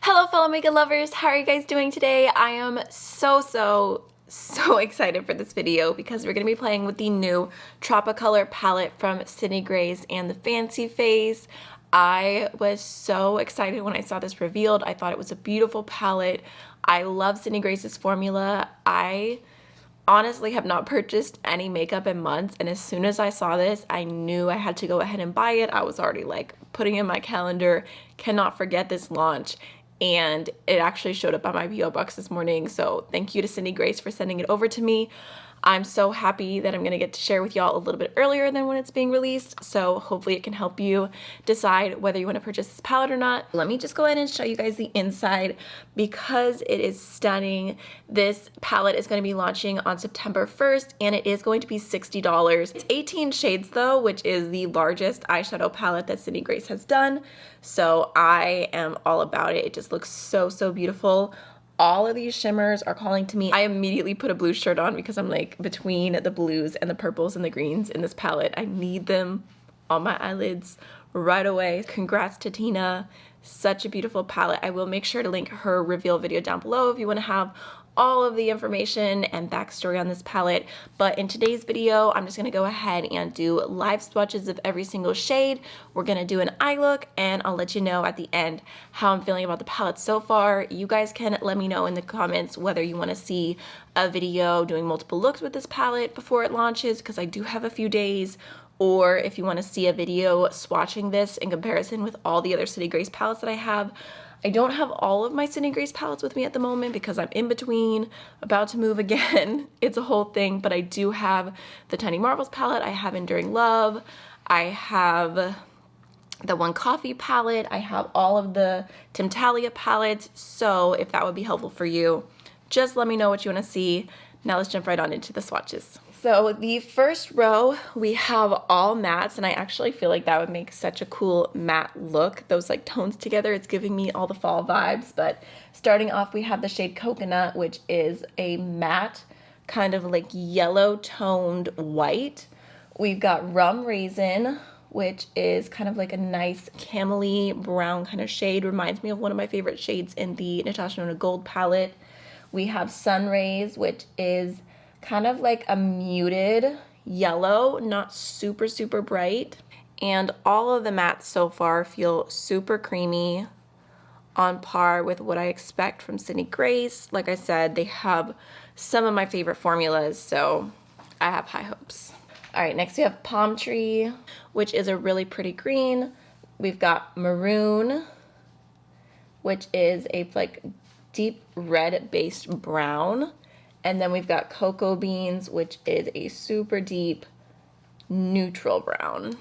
Hello fellow makeup lovers, how are you guys doing today? I am so excited for this video because we're going to be playing with the new TropiColor palette from Sydney Grace and the Fancy Face. I was so excited when I saw this revealed. I thought it was a beautiful palette. I love Sydney Grace's formula. I honestly have not purchased any makeup in months, and as soon as I saw this, I knew I had to go ahead and buy it. I was already like putting in my calendar, cannot forget this launch. And it actually showed up on my PO box this morning, so thank you to Sydney Grace for sending it over to me. I'm so happy that I'm gonna get to share with y'all a little bit earlier than when it's being released, so hopefully it can help you decide whether you want to purchase this palette or not. Let me just go ahead and show you guys the inside because it is stunning. This palette is going to be launching on September 1st and it is going to be $60. It's 18 shades though, which is the largest eyeshadow palette that Sydney Grace has done, so I am all about it. It just looks so beautiful. All of these shimmers are calling to me. I immediately put a blue shirt on because I'm like between the blues and the purples and the greens in this palette. I need them on my eyelids right away. Congrats to Tina. Such a beautiful palette. I will make sure to link her reveal video down below if you want to have all of the information and backstory on this palette. But in today's video, I'm just going to go ahead and do live swatches of every single shade. We're going to do an eye look, and I'll let you know at the end how I'm feeling about the palette so far. You guys can let me know in the comments whether you want to see a video doing multiple looks with this palette before it launches, because I do have a few days, or if you want to see a video swatching this in comparison with all the other Sydney Grace palettes that I have. I don't have all of my Sydney Grace palettes with me at the moment because I'm in between, about to move again. It's a whole thing, but I do have the Tiny Marvels palette, I have Enduring Love, I have the One Coffee palette, I have all of the Tim Talia palettes, so if that would be helpful for you, just let me know what you want to see. Now let's jump right on into the swatches. So the first row, we have all mattes, and I actually feel like that would make such a cool matte look. Those like tones together, it's giving me all the fall vibes. But starting off, we have the shade Coconut, which is a matte, kind of like yellow toned white. We've got Rum Raisin, which is kind of like a nice camely brown kind of shade. Reminds me of one of my favorite shades in the Natasha Denona Gold palette. We have Sun Rays, which is kind of like a muted yellow, not super bright. And all of the mattes so far feel super creamy, on par with what I expect from Sydney Grace. Like I said, they have some of my favorite formulas, so I have high hopes. All right, next we have Palm Tree, which is a really pretty green. We've got Maroon, which is a like deep red based brown. And then we've got Cocoa Beans, which is a super deep neutral brown.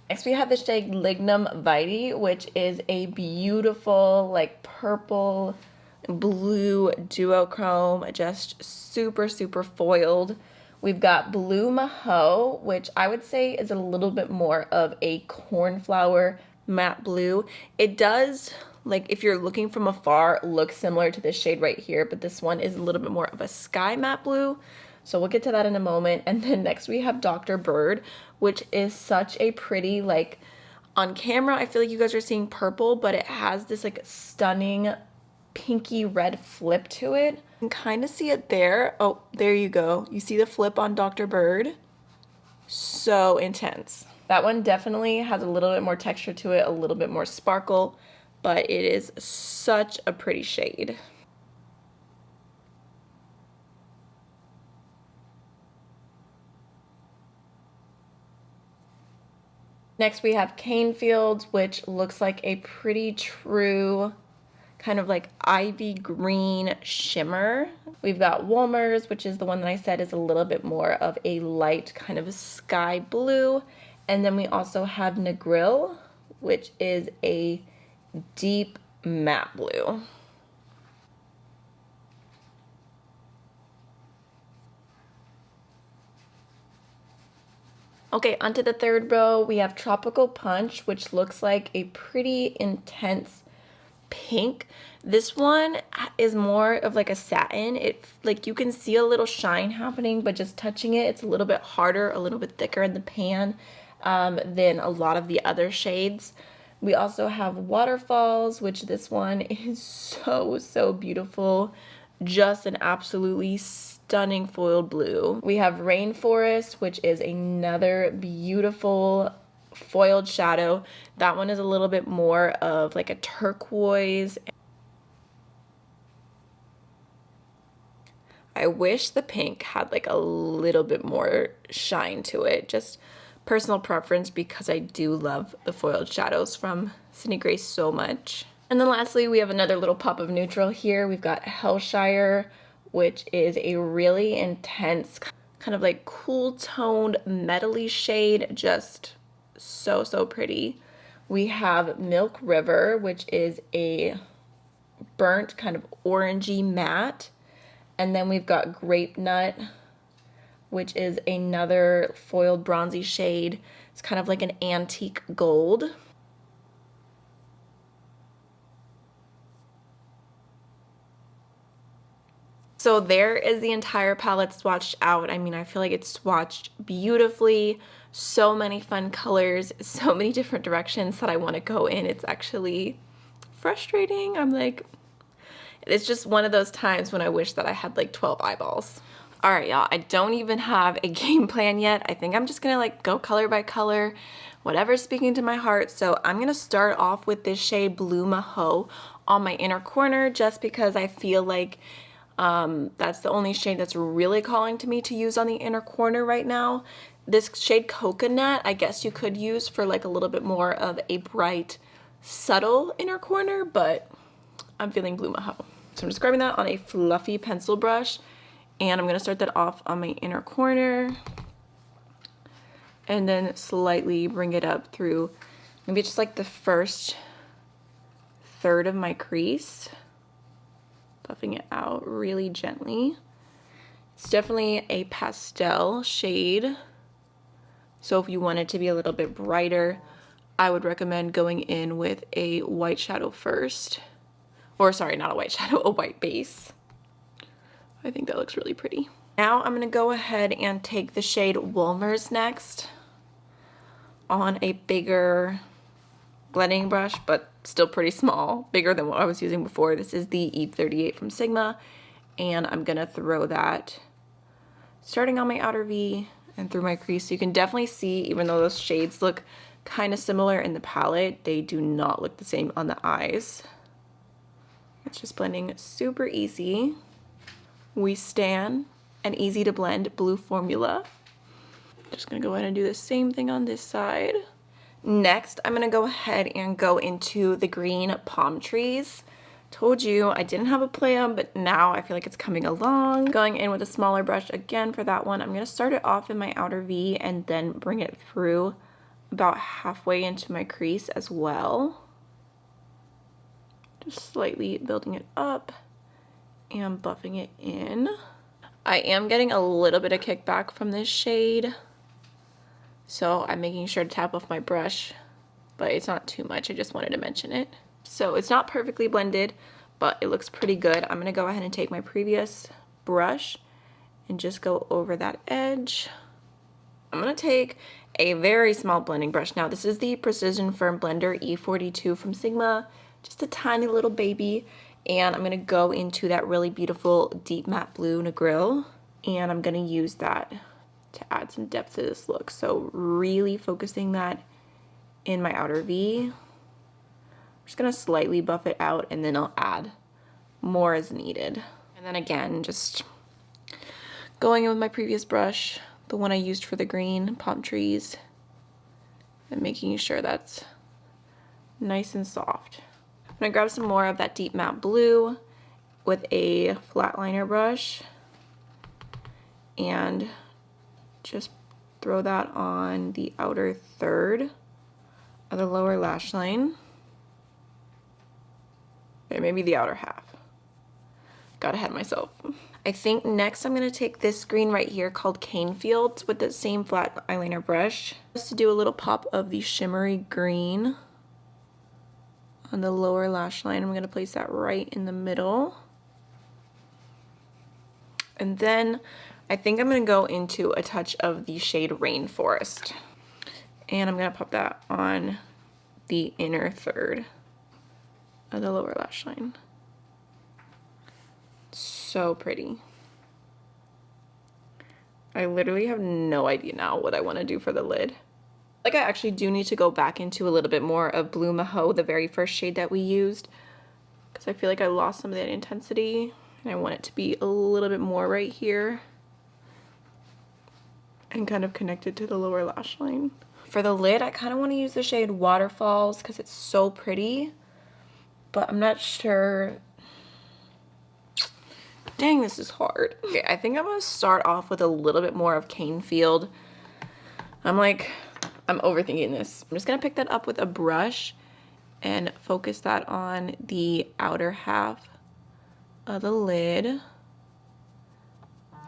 Next we have the shade Lignum Vite, which is a beautiful like purple blue duochrome, just super foiled. We've got Blue Maho, which I would say is a little bit more of a cornflower matte blue. It does, like if you're looking from afar, look similar to this shade right here, but this one is a little bit more of a sky matte blue, so we'll get to that in a moment. And then next we have Dr. Bird, which is such a pretty, like on camera I feel like you guys are seeing purple, but it has this like stunning pinky red flip to it. You can kind of see it there. Oh, there you go. You see the flip on Dr. Bird? So intense. That one definitely has a little bit more texture to it, a little bit more sparkle, but it is such a pretty shade. Next we have Cane Fields, which looks like a pretty true kind of like ivy green shimmer. We've got Wolmer's, which is the one that I said is a little bit more of a light kind of sky blue. And then we also have Negril, which is a deep matte blue. Okay, onto the third row, we have Tropical Punch, which looks like a pretty intense pink. This one is more of like a satin. It, like, you can see a little shine happening, but just touching it, it's a little bit harder, a little bit thicker in the pan than a lot of the other shades. We also have Waterfalls, which this one is so beautiful. Just an absolutely stunning foiled blue. We have Rainforest, which is another beautiful foiled shadow. That one is a little bit more of like a turquoise. I wish the pink had like a little bit more shine to it. Just personal preference, because I do love the foiled shadows from Sydney Grace so much. And then lastly, we have another little pop of neutral here. We've got Hellshire, which is a really intense, kind of like cool toned metally shade. Just so pretty. We have Milk River, which is a burnt kind of orangey matte. And then we've got Grape Nut, which is another foiled bronzy shade. It's kind of like an antique gold. So there is the entire palette swatched out. I mean, I feel like it's swatched beautifully. So many fun colors, so many different directions that I want to go in. It's actually frustrating. I'm like, it's just one of those times when I wish that I had like 12 eyeballs. All right, y'all, I don't even have a game plan yet. I think I'm just gonna like go color by color, whatever's speaking to my heart. So I'm gonna start off with this shade Blue Maho on my inner corner, just because I feel like that's the only shade that's really calling to me to use on the inner corner right now. This shade Coconut, I guess you could use for like a little bit more of a bright, subtle inner corner, but I'm feeling Blue Maho. So I'm just grabbing that on a fluffy pencil brush, and I'm gonna start that off on my inner corner and then slightly bring it up through maybe just like the first third of my crease, buffing it out really gently. It's definitely a pastel shade, so if you want it to be a little bit brighter, I would recommend going in with a white shadow first. Or sorry, not a white shadow, a white base. I think that looks really pretty. Now I'm gonna go ahead and take the shade Wolmer's next on a bigger blending brush, but still pretty small, bigger than what I was using before. This is the E38 from Sigma, and I'm gonna throw that starting on my outer V and through my crease. So you can definitely see, even though those shades look kind of similar in the palette, they do not look the same on the eyes. It's just blending super easy. We stan an easy to blend blue formula. Just gonna go ahead and do the same thing on this side. Next, I'm gonna go ahead and go into the green Palm Trees. Told you I didn't have a plan, but now I feel like it's coming along. Going in with a smaller brush again for that one. I'm gonna start it off in my outer V and then bring it through about halfway into my crease as well. Just slightly building it up and buffing it in. I am getting a little bit of kickback from this shade, so I'm making sure to tap off my brush, but it's not too much. I just wanted to mention it. So it's not perfectly blended, but it looks pretty good. I'm gonna go ahead and take my previous brush and just go over that edge. I'm gonna take a very small blending brush. Now this is the Precision Firm Blender E42 from Sigma. Just a tiny little baby, and I'm gonna go into that really beautiful deep matte blue Negril, and I'm gonna use that to add some depth to this look. So really focusing that in my outer V. I'm just gonna slightly buff it out, and then I'll add more as needed. And then again, just going in with my previous brush, the one I used for the green Palm Trees, and making sure that's nice and soft. I'm gonna grab some more of that deep matte blue with a flat liner brush and just throw that on the outer third of the lower lash line. Okay, maybe the outer half. Got ahead of myself. I think next I'm gonna take this green right here called Cane Fields with the same flat eyeliner brush, just to do a little pop of the shimmery green on the lower lash line. I'm going to place that right in the middle. And then I think I'm going to go into a touch of the shade Rainforest. And I'm going to pop that on the inner third of the lower lash line. So pretty. I literally have no idea now what I want to do for the lid. Like, I actually do need to go back into a little bit more of Blue Maho, the very first shade that we used, because I feel like I lost some of that intensity. And I want it to be a little bit more right here and kind of connected to the lower lash line. For the lid, I kind of want to use the shade Waterfalls because it's so pretty, but I'm not sure. Dang, this is hard. Okay, I think I'm going to start off with a little bit more of Canefield. I'm overthinking this. I'm just going to pick that up with a brush and focus that on the outer half of the lid,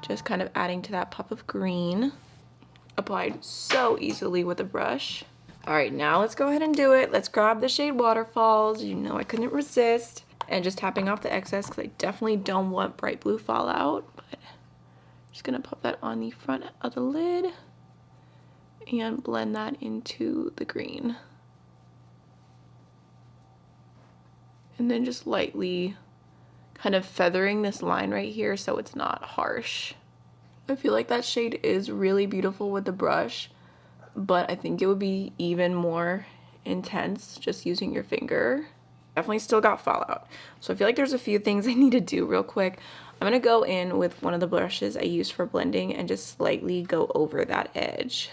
just kind of adding to that pop of green, applied so easily with a brush. All right, now let's go ahead and do it. Let's grab the shade Waterfalls. You know I couldn't resist, and just tapping off the excess because I definitely don't want bright blue fallout, but just gonna pop that on the front of the lid and blend that into the green, and then just lightly kind of feathering this line right here so it's not harsh. I feel like that shade is really beautiful with the brush, but I think it would be even more intense just using your finger. Definitely still got fallout. So I feel like there's a few things I need to do real quick. I'm gonna go in with one of the brushes I use for blending and just slightly go over that edge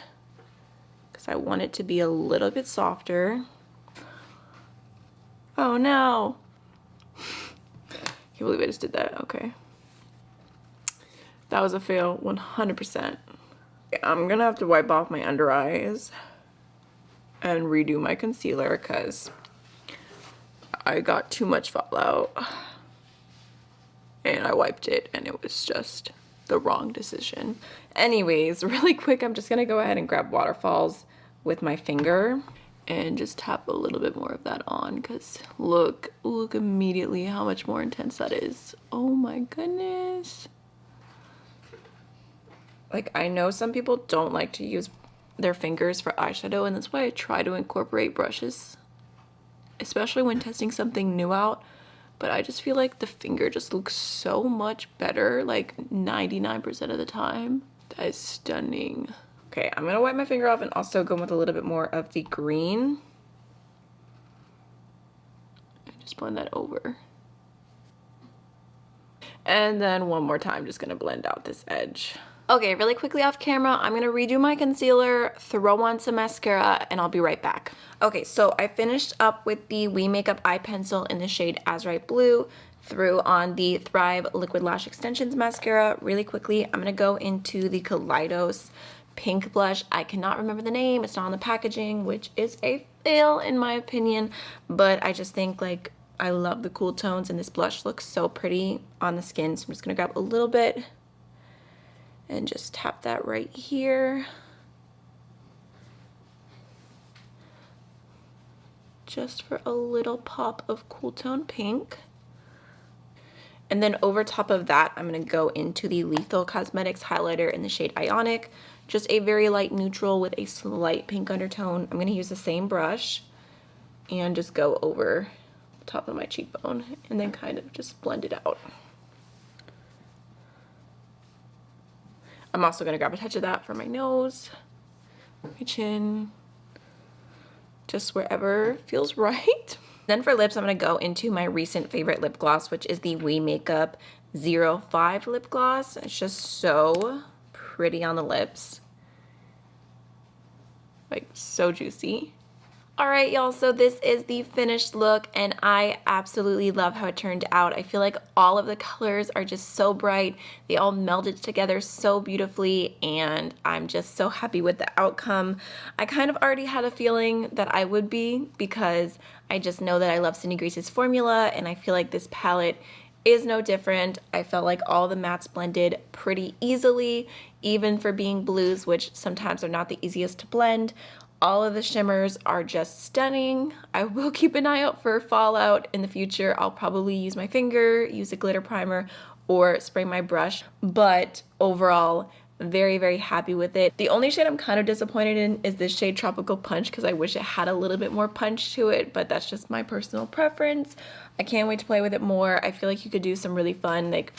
because I want it to be a little bit softer. Oh no. Can't believe I just did that. Okay. That was a fail, 100%. I'm gonna have to wipe off my under eyes and redo my concealer because I got too much fallout and I wiped it and it was just the wrong decision. Anyways, really quick, I'm just gonna go ahead and grab Waterfalls with my finger and just tap a little bit more of that on because look immediately how much more intense that is. Oh my goodness. Like, I know some people don't like to use their fingers for eyeshadow, and that's why I try to incorporate brushes, especially when testing something new out, but I just feel like the finger just looks so much better, like 99% of the time. That is stunning. Okay, I'm gonna wipe my finger off and also go with a little bit more of the green. Just blend that over. And then one more time, just gonna blend out this edge. Okay, really quickly off camera, I'm gonna redo my concealer, throw on some mascara, and I'll be right back. Okay, so I finished up with the We Makeup Eye Pencil in the shade Azurite Blue, threw on the Thrive Liquid Lash Extensions mascara. Really quickly, I'm gonna go into the Kaleidos pink blush. I cannot remember the name, it's not on the packaging, which is a fail in my opinion, but I just think, like, I love the cool tones and this blush looks so pretty on the skin, so I'm just gonna grab a little bit and just tap that right here. Just for a little pop of cool tone pink. And then over top of that, I'm gonna go into the Lethal Cosmetics highlighter in the shade Ionic. Just a very light neutral with a slight pink undertone. I'm gonna use the same brush and just go over the top of my cheekbone and then kind of just blend it out. I'm also gonna grab a touch of that for my nose, my chin, just wherever feels right. Then for lips, I'm gonna go into my recent favorite lip gloss, which is the We Makeup 05 lip gloss. It's just so pretty on the lips. Like, so juicy. All right, y'all, so this is the finished look, and I absolutely love how it turned out. I feel like all of the colors are just so bright. They all melded together so beautifully, and I'm just so happy with the outcome. I kind of already had a feeling that I would be, because I just know that I love Cindy Grace's formula, and I feel like this palette is no different. I felt like all the mattes blended pretty easily, even for being blues, which sometimes are not the easiest to blend. All of the shimmers are just stunning. I will keep an eye out for fallout in the future. I'll probably use my finger, use a glitter primer, or spray my brush, but overall, very, very happy with it. The only shade I'm kind of disappointed in is this shade Tropical Punch, because I wish it had a little bit more punch to it, but that's just my personal preference. I can't wait to play with it more. I feel like you could do some really fun, like,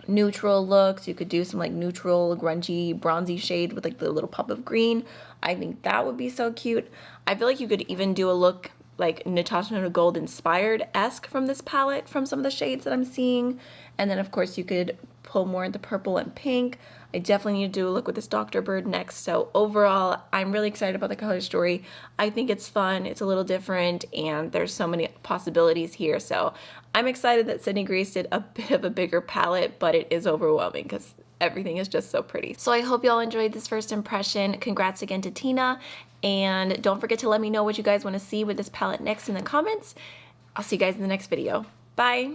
neutral looks. You could do some like neutral, grungy, bronzy shade with like the little pop of green. I think that would be so cute. I feel like you could even do a look like Natasha Gold inspired-esque from this palette, from some of the shades that I'm seeing. And then of course you could pull more into purple and pink. I definitely need to do a look with this Dr. Bird next. So overall, I'm really excited about the color story. I think it's fun, it's a little different, and there's so many possibilities here. So I'm excited that Sydney Grace did a bit of a bigger palette, but it is overwhelming because everything is just so pretty. So I hope y'all enjoyed this first impression. Congrats again to Tina. And don't forget to let me know what you guys want to see with this palette next in the comments. I'll see you guys in the next video. Bye.